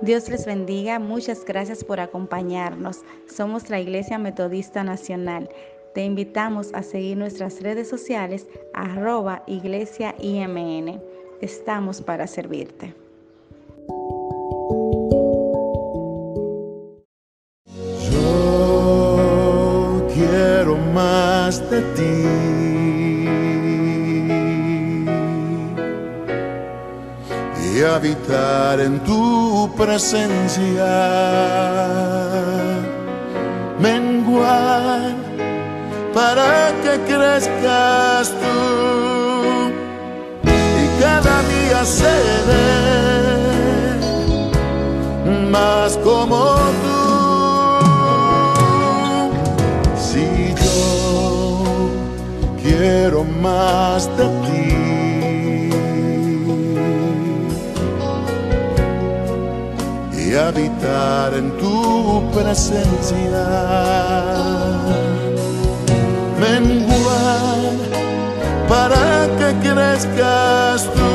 Dios les bendiga, muchas gracias por acompañarnos. Somos la Iglesia Metodista Nacional. Te invitamos a seguir nuestras redes sociales @iglesiaimn. Estamos para servirte. Yo quiero más de ti y habitar en tu presencia, menguar para que crezcas tú y cada día seré más como tú. Si yo quiero más de ti y habitar en tu presencia, menguar para que crezcas tú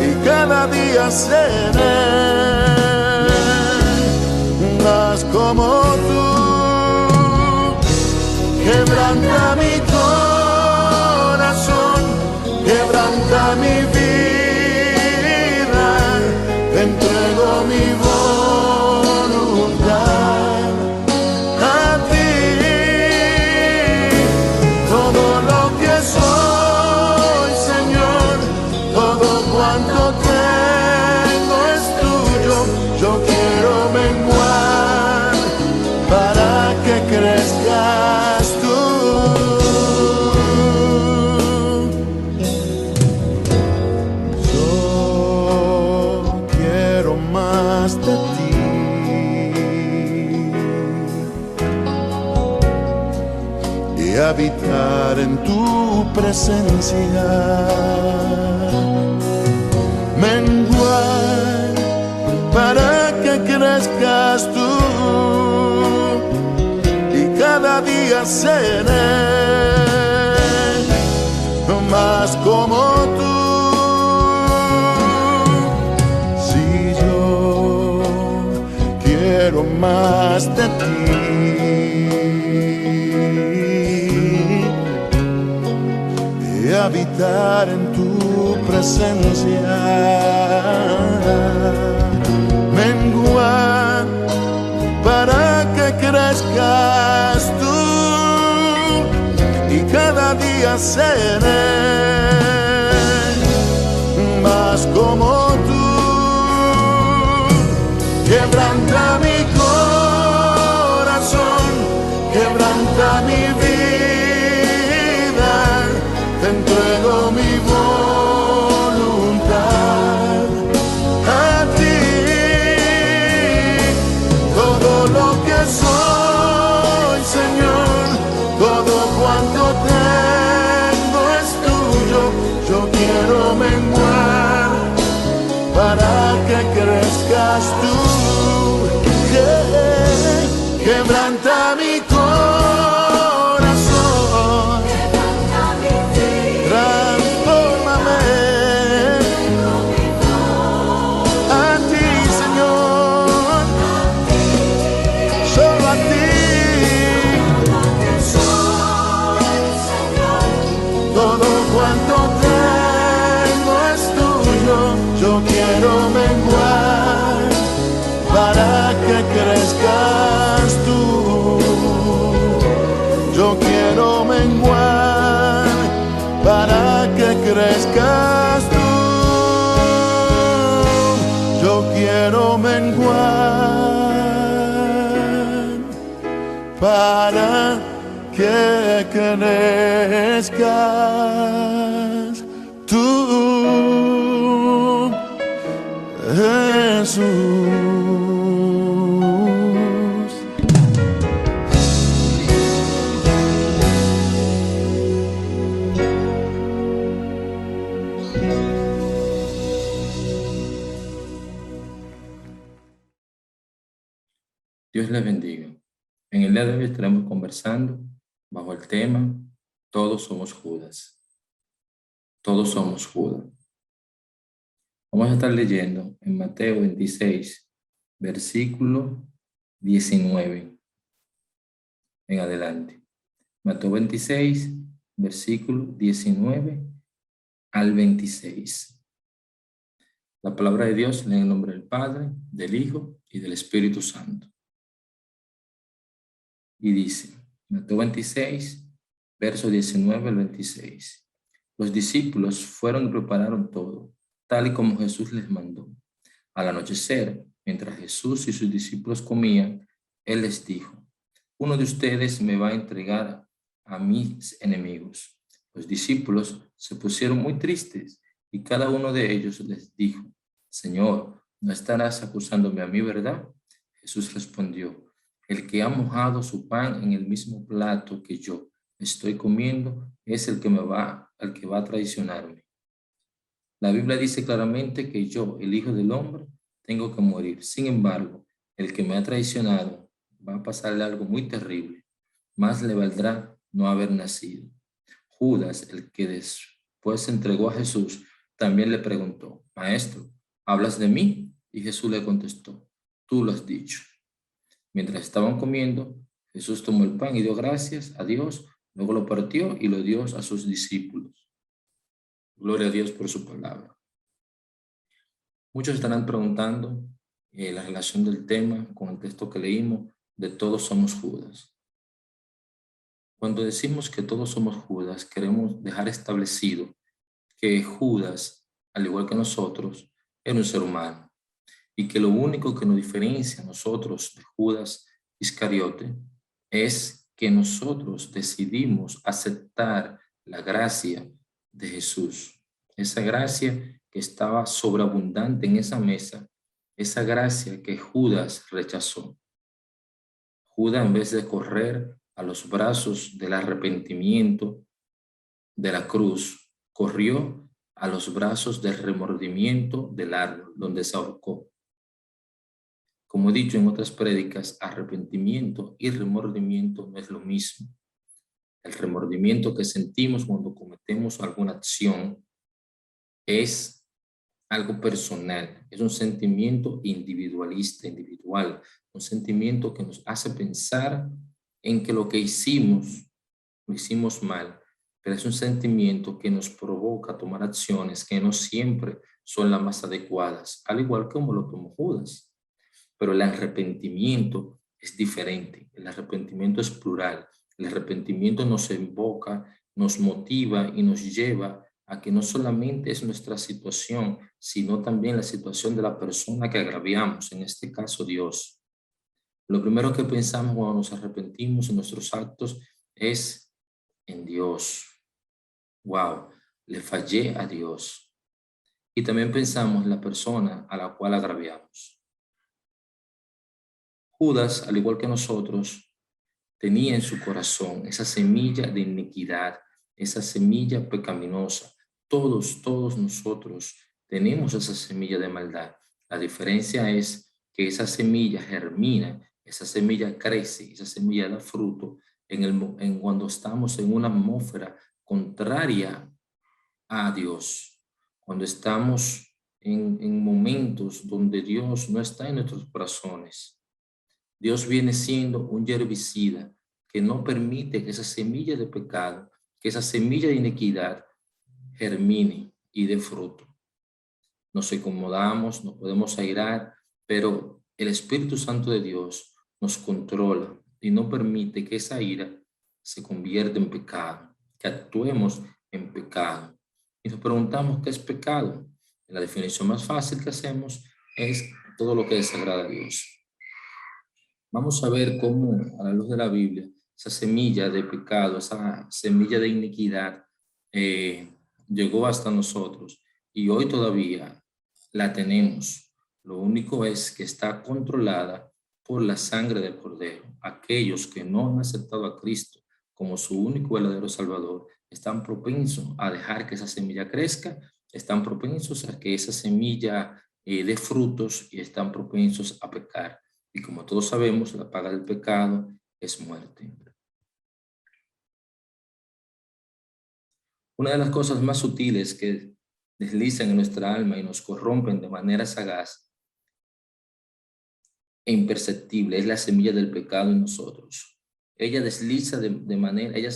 y cada día seré más como tú. Quebranta mi corazón, quebranta mi vida, te entrego mi voluntad a ti. Todo lo que soy, Señor, todo cuanto tengo es tuyo. Yo quiero menguar para que crezcas tú. Yo quiero más de ti y habitar en tu presencia, menguar para que crezcas tú y cada día seré más como tú. Si yo quiero más de ti y habitar en tu presencia, menguar para que crezcas tú y cada día seré más como tú. Quebranta mi corazón, quebranta mi vida, te entrego mi voluntad a ti. Todo lo que soy, Señor, todo cuanto tengo es tuyo. Yo quiero menguar para que crezcas tú. Quebranta mi corazón, transfórmame a ti, Señor, solo a ti. Todo cuanto tengo es tuyo. Yo quiero menguar para que crezcas tú. Yo quiero menguar para que crezcas tú. Yo quiero menguar para que crezcas tú, Jesús. Dios les bendiga. En el día de hoy estaremos conversando bajo el tema Todos somos Judas. Todos somos Judas. Vamos a estar leyendo en Mateo 26, versículo 19 en adelante. Mateo 26, versículo 19 al 26. La palabra de Dios en el nombre del Padre, del Hijo y del Espíritu Santo. Y dice, Mateo 26, verso 19 al 26. Los discípulos fueron y prepararon todo, tal y como Jesús les mandó. Al anochecer, mientras Jesús y sus discípulos comían, Él les dijo, uno de ustedes me va a entregar a mis enemigos. Los discípulos se pusieron muy tristes y cada uno de ellos les dijo, Señor, ¿no estarás acusándome a mí, verdad? Jesús respondió, el que ha mojado su pan en el mismo plato que yo estoy comiendo es el que va a traicionarme. La Biblia dice claramente que yo, el Hijo del Hombre, tengo que morir. Sin embargo, el que me ha traicionado va a pasarle algo muy terrible. Más le valdrá no haber nacido. Judas, el que después entregó a Jesús, también le preguntó, Maestro, ¿hablas de mí? Y Jesús le contestó, tú lo has dicho. Mientras estaban comiendo, Jesús tomó el pan y dio gracias a Dios, luego lo partió y lo dio a sus discípulos. Gloria a Dios por su palabra. Muchos estarán preguntando la relación del tema con el texto que leímos de todos somos Judas. Cuando decimos que todos somos Judas, queremos dejar establecido que Judas, al igual que nosotros, era un ser humano y que lo único que nos diferencia a nosotros de Judas Iscariote es que nosotros decidimos aceptar la gracia de Jesús. Esa gracia que estaba sobreabundante en esa mesa, esa gracia que Judas rechazó. Judas, en vez de correr a los brazos del arrepentimiento de la cruz, corrió a los brazos del remordimiento del árbol donde se ahorcó. Como he dicho en otras prédicas, arrepentimiento y remordimiento no es lo mismo. El remordimiento que sentimos cuando cometemos alguna acción es algo personal, es un sentimiento individualista, individual, un sentimiento que nos hace pensar en que lo que hicimos, lo hicimos mal, pero es un sentimiento que nos provoca tomar acciones que no siempre son las más adecuadas, al igual como lo tomó Judas. Pero el arrepentimiento es diferente, el arrepentimiento es plural, el arrepentimiento nos invoca, nos motiva y nos lleva a que no solamente es nuestra situación, sino también la situación de la persona que agraviamos, en este caso Dios. Lo primero que pensamos cuando nos arrepentimos en nuestros actos es en Dios. Wow, le fallé a Dios. Y también pensamos en la persona a la cual agraviamos. Judas, al igual que nosotros, tenía en su corazón esa semilla de iniquidad, esa semilla pecaminosa. Todos nosotros tenemos esa semilla de maldad. La diferencia es que esa semilla germina, esa semilla crece, esa semilla da fruto en cuando estamos en una atmósfera contraria a Dios, cuando estamos en momentos donde Dios no está en nuestros corazones. Dios viene siendo un herbicida que no permite que esa semilla de pecado, que esa semilla de iniquidad germine y dé fruto. Nos incomodamos, nos podemos airar, pero el Espíritu Santo de Dios nos controla y no permite que esa ira se convierta en pecado, que actuemos en pecado. Y nos preguntamos qué es pecado. La definición más fácil que hacemos es todo lo que desagrada a Dios. Vamos a ver cómo, a la luz de la Biblia, esa semilla de pecado, esa semilla de iniquidad llegó hasta nosotros y hoy todavía la tenemos. Lo único es que está controlada por la sangre del Cordero. Aquellos que no han aceptado a Cristo como su único verdadero Salvador están propensos a dejar que esa semilla crezca, están propensos a que esa semilla dé frutos y están propensos a pecar. Y como todos sabemos, la paga del pecado es muerte. Una de las cosas más sutiles que deslizan en nuestra alma y nos corrompen de manera sagaz e imperceptible. Es la semilla del pecado en nosotros. Ella se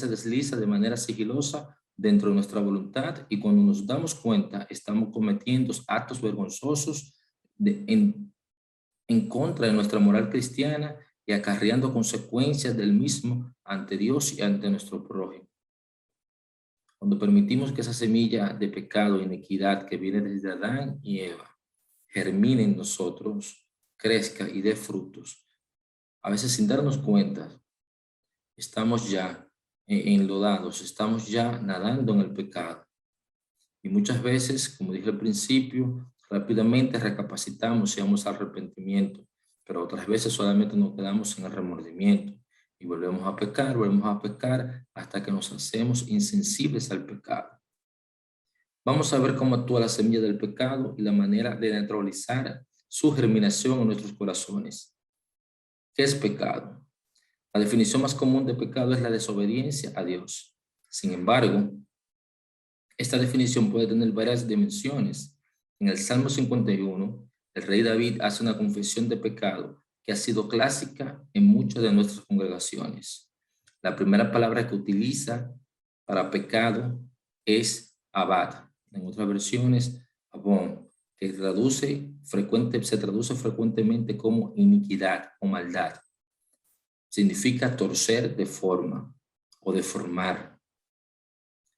desliza de manera sigilosa dentro de nuestra voluntad, y cuando nos damos cuenta estamos cometiendo actos vergonzosos en contra de nuestra moral cristiana y acarreando consecuencias del mismo ante Dios y ante nuestro prójimo. Cuando permitimos que esa semilla de pecado e iniquidad que viene desde Adán y Eva germine en nosotros, crezca y dé frutos, a veces sin darnos cuenta, estamos ya enlodados, estamos ya nadando en el pecado. Y muchas veces, como dije al principio, rápidamente recapacitamos y vamos al arrepentimiento, pero otras veces solamente nos quedamos en el remordimiento y volvemos a pecar hasta que nos hacemos insensibles al pecado. Vamos a ver cómo actúa la semilla del pecado y la manera de neutralizar su germinación en nuestros corazones. ¿Qué es pecado? La definición más común de pecado es la desobediencia a Dios. Sin embargo, esta definición puede tener varias dimensiones. En el Salmo 51, el rey David hace una confesión de pecado que ha sido clásica en muchas de nuestras congregaciones. La primera palabra que utiliza para pecado es abad. En otras versiones, abón, que se traduce frecuentemente como iniquidad o maldad. Significa torcer de forma o deformar.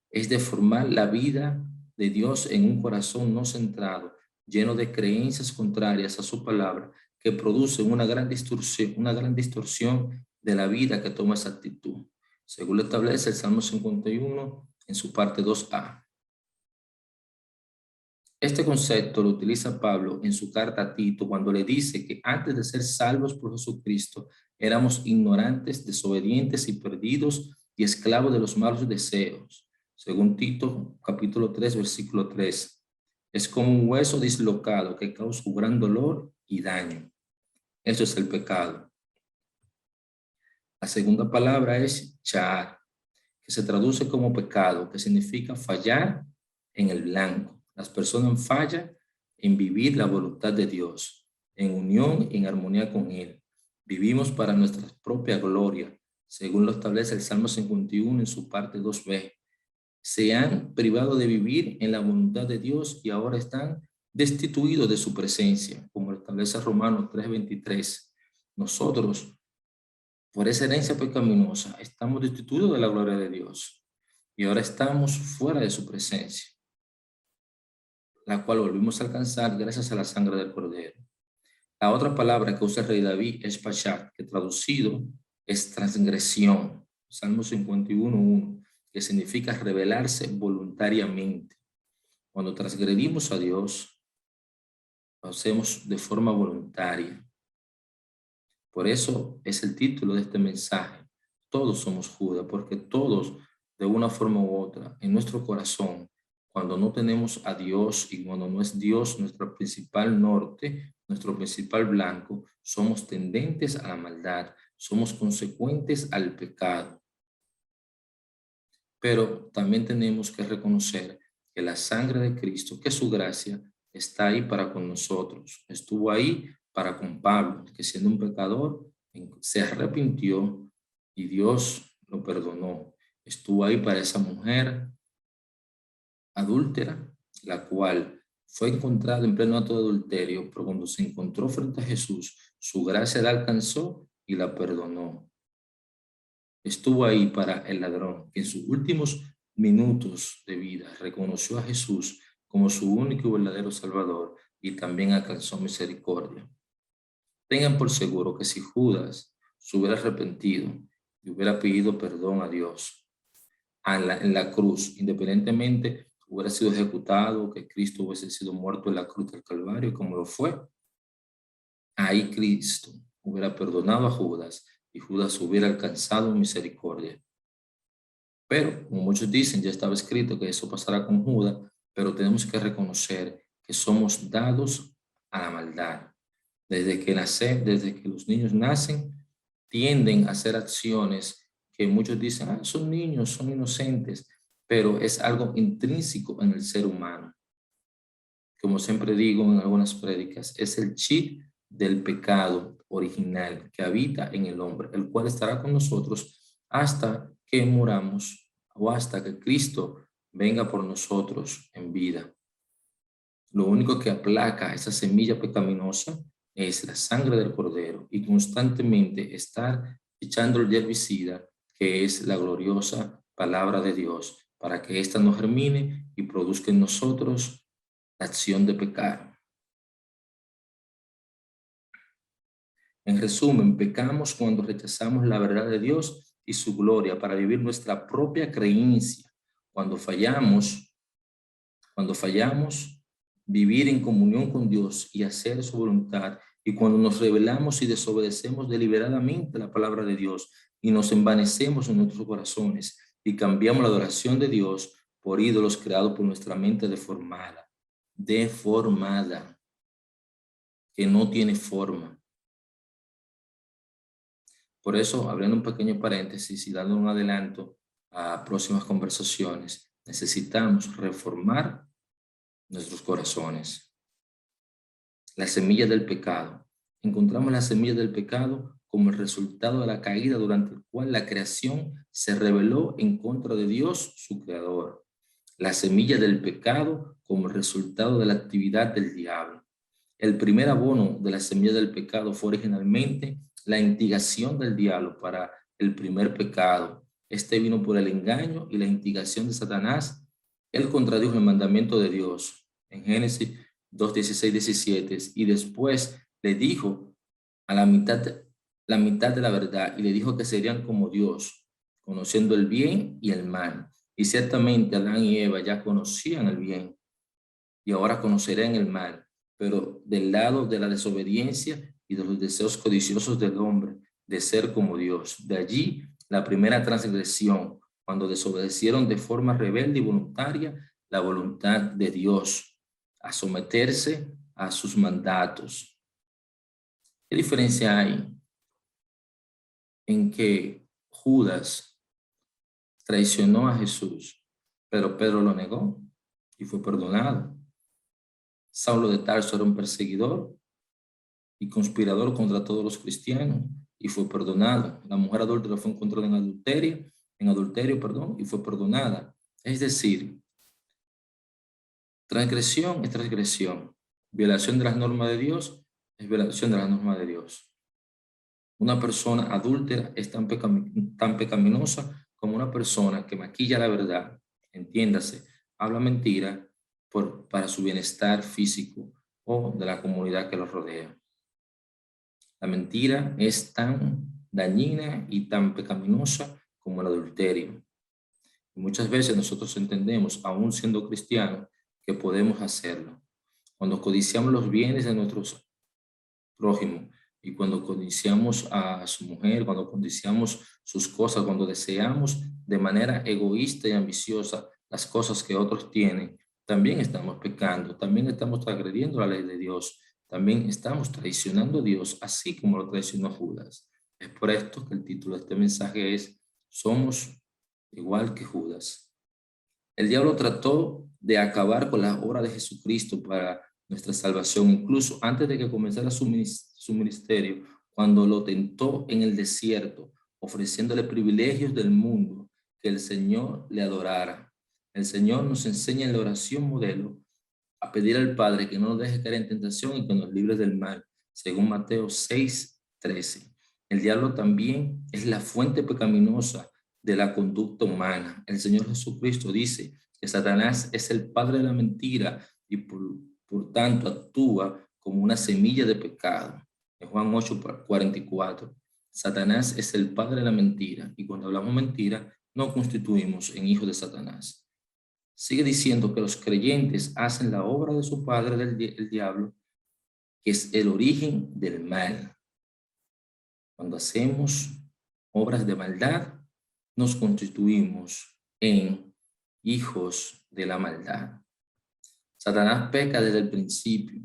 Es deformar la vida de Dios en un corazón no centrado, lleno de creencias contrarias a su palabra, que producen una gran distorsión de la vida que toma esa actitud. Según lo establece el Salmo 51 en su parte 2a. Este concepto lo utiliza Pablo en su carta a Tito cuando le dice que antes de ser salvos por Jesucristo éramos ignorantes, desobedientes y perdidos y esclavos de los malos deseos. Según Tito capítulo 3 versículo 3. Es como un hueso dislocado que causa un gran dolor y daño. Eso es el pecado. La segunda palabra es char, que se traduce como pecado, que significa fallar en el blanco. Las personas fallan en vivir la voluntad de Dios, en unión y en armonía con Él. Vivimos para nuestra propia gloria, según lo establece el Salmo 51 en su parte 2b. Se han privado de vivir en la voluntad de Dios y ahora están destituidos de su presencia, como lo establece Romanos 3:23. Nosotros, por esa herencia pecaminosa, estamos destituidos de la gloria de Dios y ahora estamos fuera de su presencia, la cual volvimos a alcanzar gracias a la sangre del Cordero. La otra palabra que usa el rey David es pachat, que traducido es transgresión. Salmo 51:1, que significa rebelarse voluntariamente. Cuando transgredimos a Dios, lo hacemos de forma voluntaria. Por eso es el título de este mensaje. Todos somos Judas, porque todos, de una forma u otra, en nuestro corazón, cuando no tenemos a Dios y cuando no es Dios nuestro principal norte, nuestro principal blanco, somos tendentes a la maldad, somos consecuentes al pecado. Pero también tenemos que reconocer que la sangre de Cristo, que su gracia, está ahí para con nosotros. Estuvo ahí para con Pablo, que siendo un pecador, se arrepintió y Dios lo perdonó. Estuvo ahí para esa mujer adúltera, la cual fue encontrada en pleno acto de adulterio, pero cuando se encontró frente a Jesús, su gracia la alcanzó y la perdonó. Estuvo ahí para el ladrón, que en sus últimos minutos de vida reconoció a Jesús como su único y verdadero Salvador y también alcanzó misericordia. Tengan por seguro que si Judas se hubiera arrepentido y hubiera pedido perdón a Dios en la cruz, independientemente hubiera sido ejecutado, que Cristo hubiese sido muerto en la cruz del Calvario como lo fue, ahí Cristo hubiera perdonado a Judas y Judas hubiera alcanzado misericordia. Pero, como muchos dicen, ya estaba escrito que eso pasará con Judas, pero tenemos que reconocer que somos dados a la maldad. Desde que los niños nacen, tienden a hacer acciones que muchos dicen, son niños, son inocentes, pero es algo intrínseco en el ser humano. como siempre digo en algunas prédicas, es el chip del pecado original que habita en el hombre, el cual estará con nosotros hasta que muramos o hasta que Cristo venga por nosotros en vida. Lo único que aplaca esa semilla pecaminosa es la sangre del Cordero y constantemente estar echando el herbicida, que es la gloriosa palabra de Dios, para que ésta no germine y produzca en nosotros la acción de pecar. En resumen, pecamos cuando rechazamos la verdad de Dios y su gloria para vivir nuestra propia creencia. Cuando fallamos, vivir en comunión con Dios y hacer su voluntad. Y cuando nos rebelamos y desobedecemos deliberadamente la palabra de Dios y nos envanecemos en nuestros corazones y cambiamos la adoración de Dios por ídolos creados por nuestra mente deformada, que no tiene forma. Por eso, abriendo un pequeño paréntesis y dando un adelanto a próximas conversaciones, necesitamos reformar nuestros corazones. La semilla del pecado. Encontramos la semilla del pecado como el resultado de la caída durante el cual la creación se rebeló en contra de Dios, su creador. La semilla del pecado como el resultado de la actividad del diablo. El primer abono de la semilla del pecado fue originalmente la instigación del diablo para el primer pecado. Este vino por el engaño y la instigación de Satanás. Él contradijo el mandamiento de Dios en Génesis 2, 16, 17, y después le dijo a la mitad de la verdad, y le dijo que serían como Dios, conociendo el bien y el mal. Y ciertamente Adán y Eva ya conocían el bien y ahora conocerán el mal, pero del lado de la desobediencia y de los deseos codiciosos del hombre de ser como Dios. De allí la primera transgresión, cuando desobedecieron de forma rebelde y voluntaria la voluntad de Dios, a someterse a sus mandatos. ¿Qué diferencia hay en que Judas traicionó a Jesús, pero Pedro lo negó y fue perdonado? Saulo de Tarso era un perseguidor y conspirador contra todos los cristianos y fue perdonado. La mujer adúltera fue encontrada en adulterio, y fue perdonada. Es decir, transgresión es transgresión. Violación de las normas de Dios es violación de las normas de Dios. Una persona adúltera es tan pecaminosa como una persona que maquilla la verdad, entiéndase, habla mentira para su bienestar físico o de la comunidad que los rodea. La mentira es tan dañina y tan pecaminosa como el adulterio. Y muchas veces nosotros entendemos, aún siendo cristianos, que podemos hacerlo. Cuando codiciamos los bienes de nuestros prójimos y cuando codiciamos a su mujer, cuando codiciamos sus cosas, cuando deseamos de manera egoísta y ambiciosa las cosas que otros tienen, también estamos pecando, también estamos transgrediendo la ley de Dios, también estamos traicionando a Dios, así como lo traicionó Judas. Es por esto que el título de este mensaje es Somos igual que Judas. El diablo trató de acabar con la obra de Jesucristo para nuestra salvación, incluso antes de que comenzara su ministerio, cuando lo tentó en el desierto, ofreciéndole privilegios del mundo, que el Señor le adorara. El Señor nos enseña en la oración modelo a pedir al Padre que no nos deje caer en tentación y que nos libre del mal, según Mateo 6:13. El diablo también es la fuente pecaminosa de la conducta humana. El Señor Jesucristo dice que Satanás es el padre de la mentira y por tanto actúa como una semilla de pecado. En Juan 8:44, Satanás es el padre de la mentira y cuando hablamos mentira no constituimos en hijos de Satanás. Sigue diciendo que los creyentes hacen la obra de su padre, el diablo, que es el origen del mal. Cuando hacemos obras de maldad, nos constituimos en hijos de la maldad. Satanás peca desde el principio.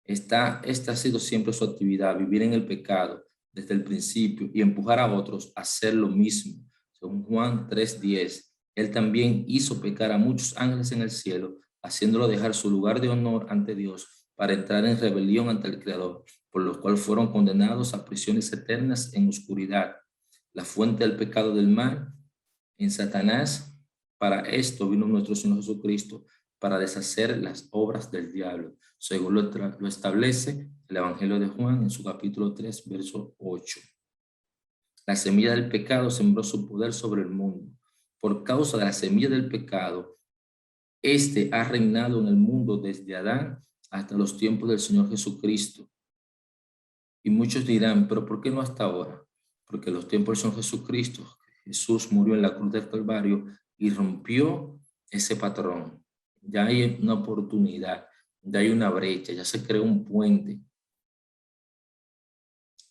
Esta ha sido siempre su actividad, vivir en el pecado desde el principio y empujar a otros a hacer lo mismo. Según Juan 3:10, él también hizo pecar a muchos ángeles en el cielo haciéndolo dejar su lugar de honor ante Dios para entrar en rebelión ante el Creador, por lo cual fueron condenados a prisiones eternas en oscuridad. La fuente del pecado del mal en Satanás. Para esto vino nuestro Señor Jesucristo, para deshacer las obras del diablo, según lo establece el Evangelio de Juan en su capítulo 3, verso 8. La semilla del pecado sembró su poder sobre el mundo. Por causa de la semilla del pecado, este ha reinado en el mundo desde Adán hasta los tiempos del Señor Jesucristo. Y muchos dirán, ¿pero por qué no hasta ahora? Porque en los tiempos del Señor Jesucristo, Jesús murió en la cruz del Calvario y rompió ese patrón. Ya hay una oportunidad, ya hay una brecha, ya se creó un puente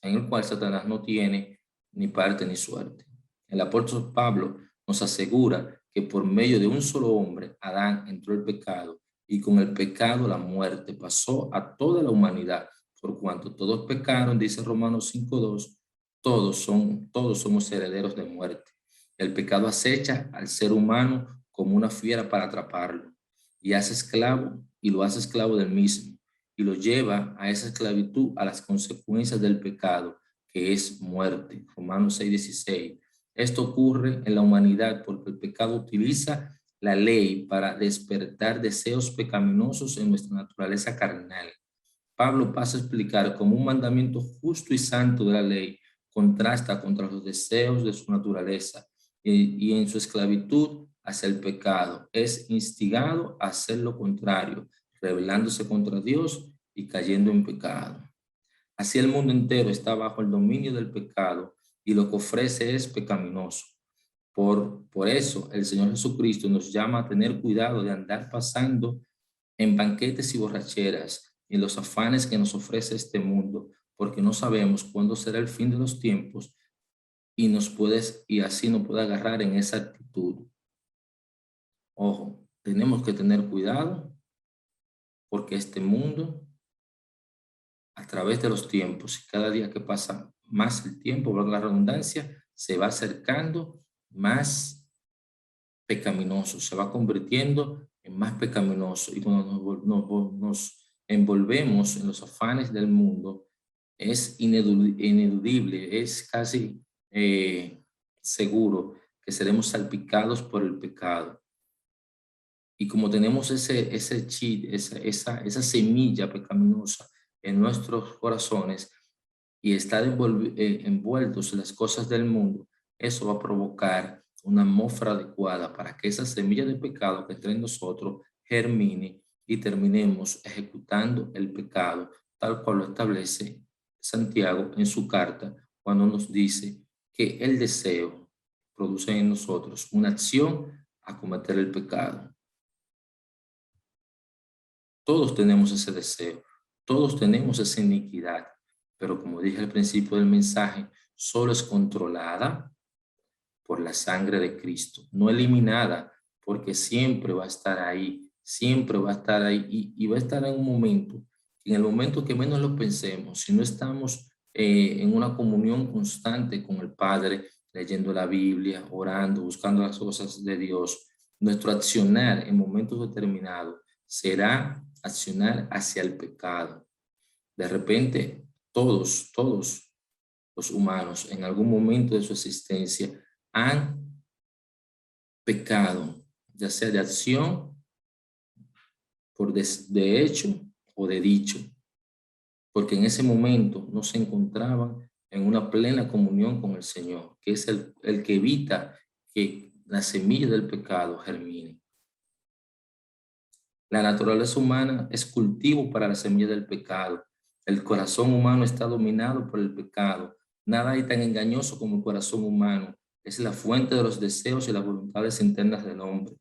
en el cual Satanás no tiene ni parte ni suerte. El apóstol Pablo nos asegura que por medio de un solo hombre, Adán, entró el pecado, y con el pecado la muerte pasó a toda la humanidad, por cuanto todos pecaron, dice Romanos 5:2, todos somos herederos de muerte. El pecado acecha al ser humano como una fiera para atraparlo, y lo hace esclavo del mismo, y lo lleva a esa esclavitud, a las consecuencias del pecado, que es muerte. Romanos 6:16. Esto ocurre en la humanidad porque el pecado utiliza la ley para despertar deseos pecaminosos en nuestra naturaleza carnal. Pablo pasa a explicar cómo un mandamiento justo y santo de la ley contrasta contra los deseos de su naturaleza y en su esclavitud hacia el pecado es instigado a hacer lo contrario, rebelándose contra Dios y cayendo en pecado. Así el mundo entero está bajo el dominio del pecado y lo que ofrece es pecaminoso. Por eso el Señor Jesucristo nos llama a tener cuidado de andar pasando en banquetes y borracheras y en los afanes que nos ofrece este mundo, porque no sabemos cuándo será el fin de los tiempos y así nos puede agarrar en esa actitud. Ojo, tenemos que tener cuidado porque este mundo, a través de los tiempos, y cada día que pasa más el tiempo, valga la redundancia, se va acercando más pecaminoso, se va convirtiendo en más pecaminoso. Y cuando nos envolvemos en los afanes del mundo, es ineludible, es casi seguro que seremos salpicados por el pecado. Y como tenemos ese chip, esa semilla pecaminosa en nuestros corazones y estar envueltos en las cosas del mundo, eso va a provocar una atmósfera adecuada para que esa semilla de pecado que entre en nosotros germine y terminemos ejecutando el pecado, tal cual lo establece Santiago en su carta, cuando nos dice que el deseo produce en nosotros una acción a cometer el pecado. Todos tenemos ese deseo, todos tenemos esa iniquidad, pero como dije al principio del mensaje, solo es controlada por la sangre de Cristo, no eliminada, porque siempre va a estar ahí, siempre va a estar ahí y va a estar en en el momento que menos lo pensemos, si no estamos en una comunión constante con el Padre, leyendo la Biblia, orando, buscando las cosas de Dios, nuestro accionar en momentos determinados será accionar hacia el pecado. De repente, todos los humanos en algún momento de su existencia han pecado, ya sea de acción, de hecho o de dicho, porque en ese momento no se encontraban en una plena comunión con el Señor, que es el que evita que la semilla del pecado germine. La naturaleza humana es cultivo para la semilla del pecado. El corazón humano está dominado por el pecado. Nada hay tan engañoso como el corazón humano. Es la fuente de los deseos y las voluntades internas del hombre.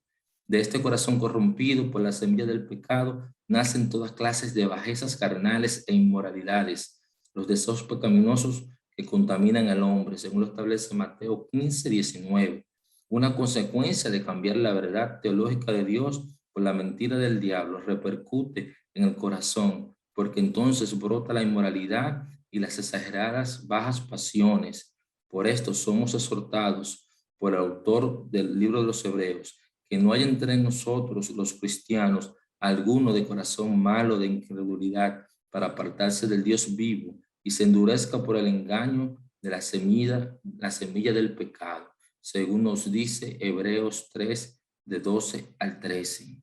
De este corazón corrompido por la semilla del pecado nacen todas clases de bajezas carnales e inmoralidades, los deseos pecaminosos que contaminan al hombre, según lo establece Mateo 15:19. Una consecuencia de cambiar la verdad teológica de Dios por la mentira del diablo repercute en el corazón, porque entonces brota la inmoralidad y las exageradas bajas pasiones. Por esto somos exhortados por el autor del libro de los Hebreos que no haya entre nosotros los cristianos alguno de corazón malo de incredulidad para apartarse del Dios vivo y se endurezca por el engaño de la semilla del pecado, según nos dice Hebreos 3, de 12 al 13.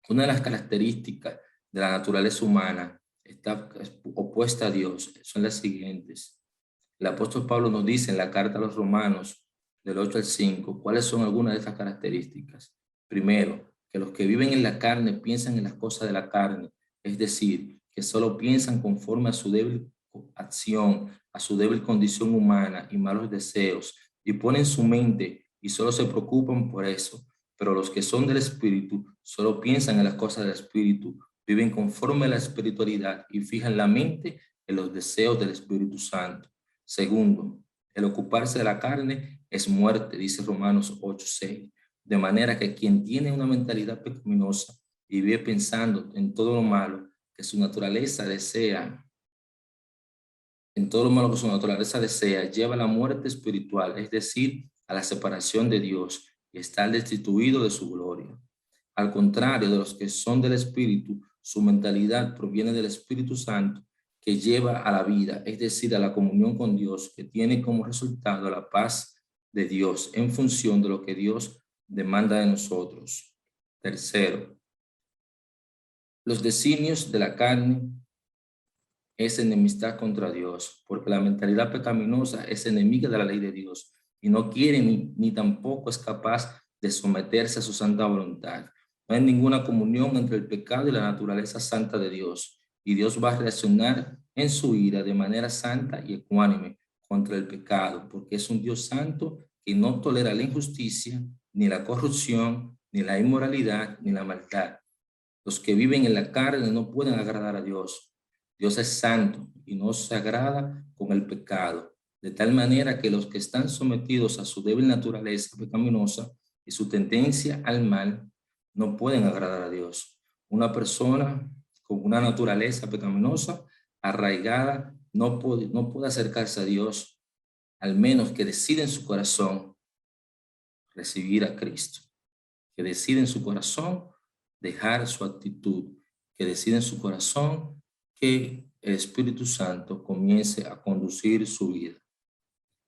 Una de las características de la naturaleza humana está opuesta a Dios son las siguientes. El apóstol Pablo nos dice en la carta a los Romanos del 8 al 5 cuáles son algunas de estas características. Primero, que los que viven en la carne piensan en las cosas de la carne, es decir, que solo piensan conforme a su débil acción, a su débil condición humana y malos deseos, y ponen su mente y solo se preocupan por eso. Pero los que son del Espíritu solo piensan en las cosas del Espíritu, viven conforme a la espiritualidad y fijan la mente en los deseos del Espíritu Santo. Segundo, el ocuparse de la carne es muerte, dice Romanos 8:6. De manera que quien tiene una mentalidad pecaminosa y vive pensando en todo lo malo que su naturaleza desea, lleva a la muerte espiritual, es decir, a la separación de Dios y está destituido de su gloria. Al contrario de los que son del Espíritu, su mentalidad proviene del Espíritu Santo, que lleva a la vida, es decir, a la comunión con Dios, que tiene como resultado la paz de Dios en función de lo que Dios demanda de nosotros. Tercero, los designios de la carne es enemistad contra Dios, porque la mentalidad pecaminosa es enemiga de la ley de Dios y no quiere ni tampoco es capaz de someterse a su santa voluntad. No hay ninguna comunión entre el pecado y la naturaleza santa de Dios, y Dios va a reaccionar en su ira de manera santa y ecuánime contra el pecado, porque es un Dios santo que no tolera la injusticia, ni la corrupción, ni la inmoralidad, ni la maldad. Los que viven en la carne no pueden agradar a Dios. Dios es santo y no se agrada con el pecado, de tal manera que los que están sometidos a su débil naturaleza pecaminosa y su tendencia al mal no pueden agradar a Dios. Una persona con una naturaleza pecaminosa arraigada no puede acercarse a Dios, al menos que decida en su corazón recibir a Cristo, que decida en su corazón dejar su actitud, que decida en su corazón que el Espíritu Santo comience a conducir su vida.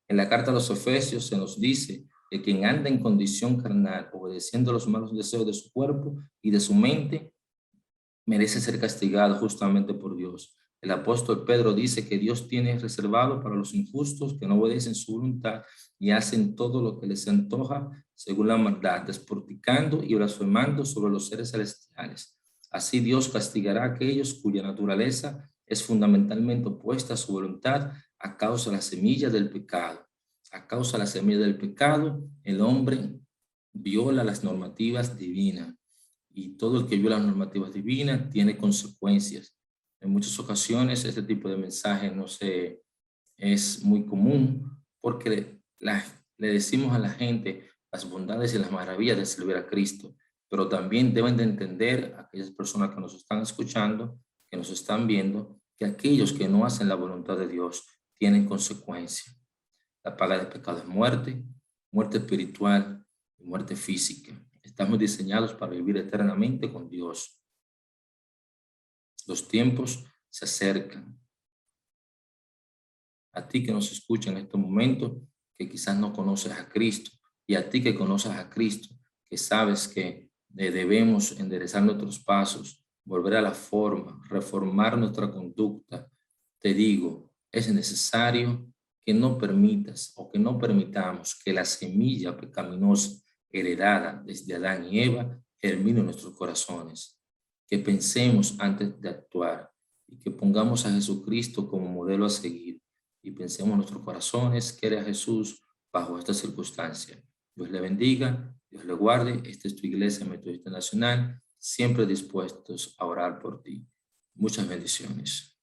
En la carta a los Efesios se nos dice que quien anda en condición carnal, obedeciendo los malos deseos de su cuerpo y de su mente, merece ser castigado justamente por Dios. El apóstol Pedro dice que Dios tiene reservado para los injustos que no obedecen su voluntad y hacen todo lo que les antoja según la maldad, despotricando y blasfemando sobre los seres celestiales. Así Dios castigará a aquellos cuya naturaleza es fundamentalmente opuesta a su voluntad a causa de la semilla del pecado. A causa de la semilla del pecado, el hombre viola las normativas divinas. Y todo el que viola las normativas divinas tiene consecuencias. En muchas ocasiones este tipo de mensaje es muy común porque le decimos a la gente las bondades y las maravillas de servir a Cristo, pero también deben de entender aquellas personas que nos están escuchando, que nos están viendo, que aquellos que no hacen la voluntad de Dios tienen consecuencias. La paga del pecado es muerte, muerte espiritual y muerte física. Estamos diseñados para vivir eternamente con Dios. Los tiempos se acercan. A ti que nos escucha en este momento, que quizás no conoces a Cristo, y a ti que conoces a Cristo, que sabes que debemos enderezar nuestros pasos, volver a la forma, reformar nuestra conducta, te digo, es necesario que no permitas o que no permitamos que la semilla pecaminosa heredada desde Adán y Eva germine en nuestros corazones. Que pensemos antes de actuar y que pongamos a Jesucristo como modelo a seguir y pensemos en nuestros corazones que era Jesús bajo esta circunstancia. Dios le bendiga, Dios le guarde. Esta es tu Iglesia Metodista Nacional, siempre dispuestos a orar por ti. Muchas bendiciones.